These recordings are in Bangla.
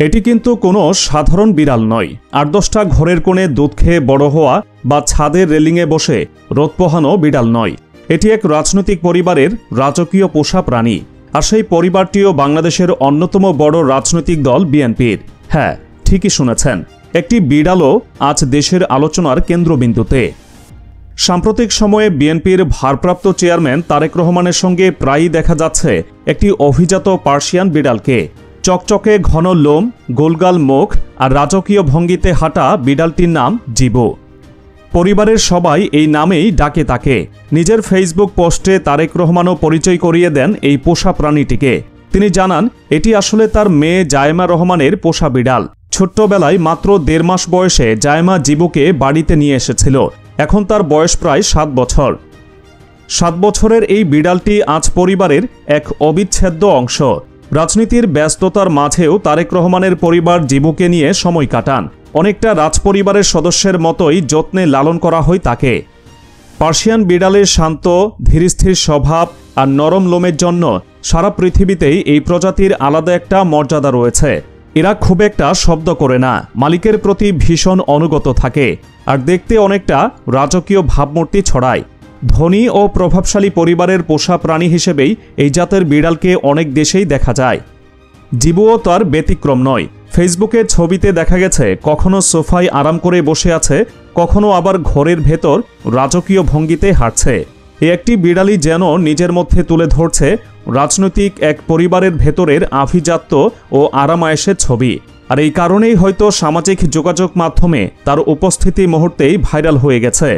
এটি কিন্তু কোনো সাধারণ বিড়াল নয়। ৮-১০টা ঘরের কোণে দুধ খেয়ে বড় হওয়া বা ছাদের রেলিংয়ে বসে রোদ পোহানো বিড়াল নয়। এটি এক রাজনৈতিক পরিবারের রাজকীয় পোষা প্রাণী। আর সেই পরিবারটিও বাংলাদেশের অন্যতম বড় রাজনৈতিক দল বিএনপির। হ্যাঁ, ঠিকই শুনেছেন, একটি বিড়ালও আজ দেশের আলোচনার কেন্দ্রবিন্দুতে। সাম্প্রতিক সময়ে বিএনপির ভারপ্রাপ্ত চেয়ারম্যান তারেক রহমানের সঙ্গে প্রায়ই দেখা যাচ্ছে একটি অভিজাত পার্সিয়ান বিড়ালকে। চকচকে ঘন লোম, গোলগাল মুখ আর রাজকীয় ভঙ্গিতে হাঁটা বিড়ালটির নাম জিবু। পরিবারের সবাই এই নামেই ডাকে তাকে। নিজের ফেসবুক পোস্টে তারেক রহমানও পরিচয় করিয়ে দেন এই পোষা প্রাণীটিকে। তিনি জানান, এটি আসলে তার মেয়ে জায়েমা রহমানের পোষা বিড়াল। ছোট্টবেলায় মাত্র ১.৫ মাস বয়সে জায়েমা জিবুকে বাড়িতে নিয়ে এসেছিল। এখন তার বয়স প্রায় ৭ বছর। ৭ বছরের এই বিড়ালটি আজ পরিবারের এক অবিচ্ছেদ্য অংশ। রাজনীতির ব্যস্ততার মাঝেও তারেক রহমানের পরিবার জিবুকে নিয়ে সময় কাটান। অনেকটা রাজপরিবারের সদস্যের মতোই যত্নে লালন করা হয় তাকে। পার্সিয়ান বিড়ালের শান্ত, ধীরস্থির স্বভাব আর নরম লোমের জন্য সারা পৃথিবীতেই এই প্রজাতির আলাদা একটা মর্যাদা রয়েছে। এরা খুব একটা শব্দ করে না, মালিকের প্রতি ভীষণ অনুগত থাকে আর দেখতে অনেকটা রাজকীয় ভাবমূর্তি ছড়ায়। ধনী ও প্রভাবশালী পরিবারের পোষা প্রাণী হিসেবেই এই জাতের বিড়ালকে অনেক দেশেই দেখা যায়। জিবুও তার ব্যতিক্রম নয়। ফেসবুকের ছবিতে দেখা গেছে কখনো সোফায় আরাম করে বসে আছে, কখনো আবার ঘরের ভেতর রাজকীয় ভঙ্গিতে হাঁটছে। একটি বিড়ালই যেন নিজের মধ্যে তুলে ধরছে রাজনৈতিক এক পরিবারের ভেতরের আভিজাত্য ও আরামায়েশের ছবি। আর এই কারণেই হয়তো সামাজিক যোগাযোগ মাধ্যমে তার উপস্থিতি মুহূর্তেই ভাইরাল হয়ে গেছে।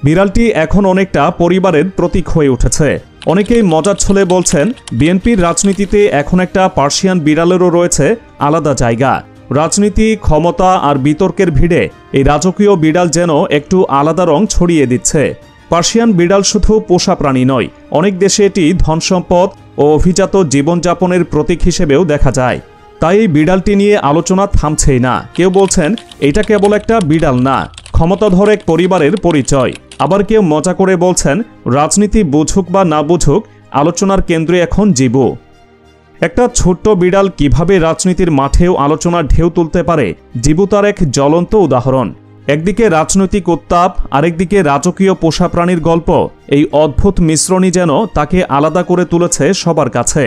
বিড়ালটি এখন অনেকটা পরিবারের প্রতীক হয়ে উঠেছে। অনেকেই মজার ছলে বলছেন, বিএনপির রাজনীতিতে এখন একটা পার্সিয়ান বিড়ালেরও রয়েছে আলাদা জায়গা। রাজনীতি, ক্ষমতা আর বিতর্কের ভিড়ে এই রাজকীয় বিড়াল যেন একটু আলাদা রং ছড়িয়ে দিচ্ছে। পার্সিয়ান বিড়াল শুধু পোষা প্রাণী নয়, অনেক দেশে এটি ধনসম্পদ ও অভিজাত জীবনযাপনের প্রতীক হিসেবেও দেখা যায়। তাই এই বিড়ালটি নিয়ে আলোচনা থামছেই না। কেউ বলছেন এটা কেবল একটা বিড়াল না, ক্ষমতাধর এক পরিবারের পরিচয়। আবার কেউ মজা করে বলছেন, রাজনীতি বুঝুক বা না বুঝুক, আলোচনার কেন্দ্রে এখন জিবু। একটা ছোট্ট বিড়াল কিভাবে রাজনীতির মাঠেও আলোচনার ঢেউ তুলতে পারে, জিবু তার এক জ্বলন্ত উদাহরণ। একদিকে রাজনৈতিক উত্তাপ, আরেকদিকে রাজকীয় পোষা প্রাণীর গল্প। এই অদ্ভুত মিশ্রণই যেন তাকে আলাদা করে তুলেছে সবার কাছে।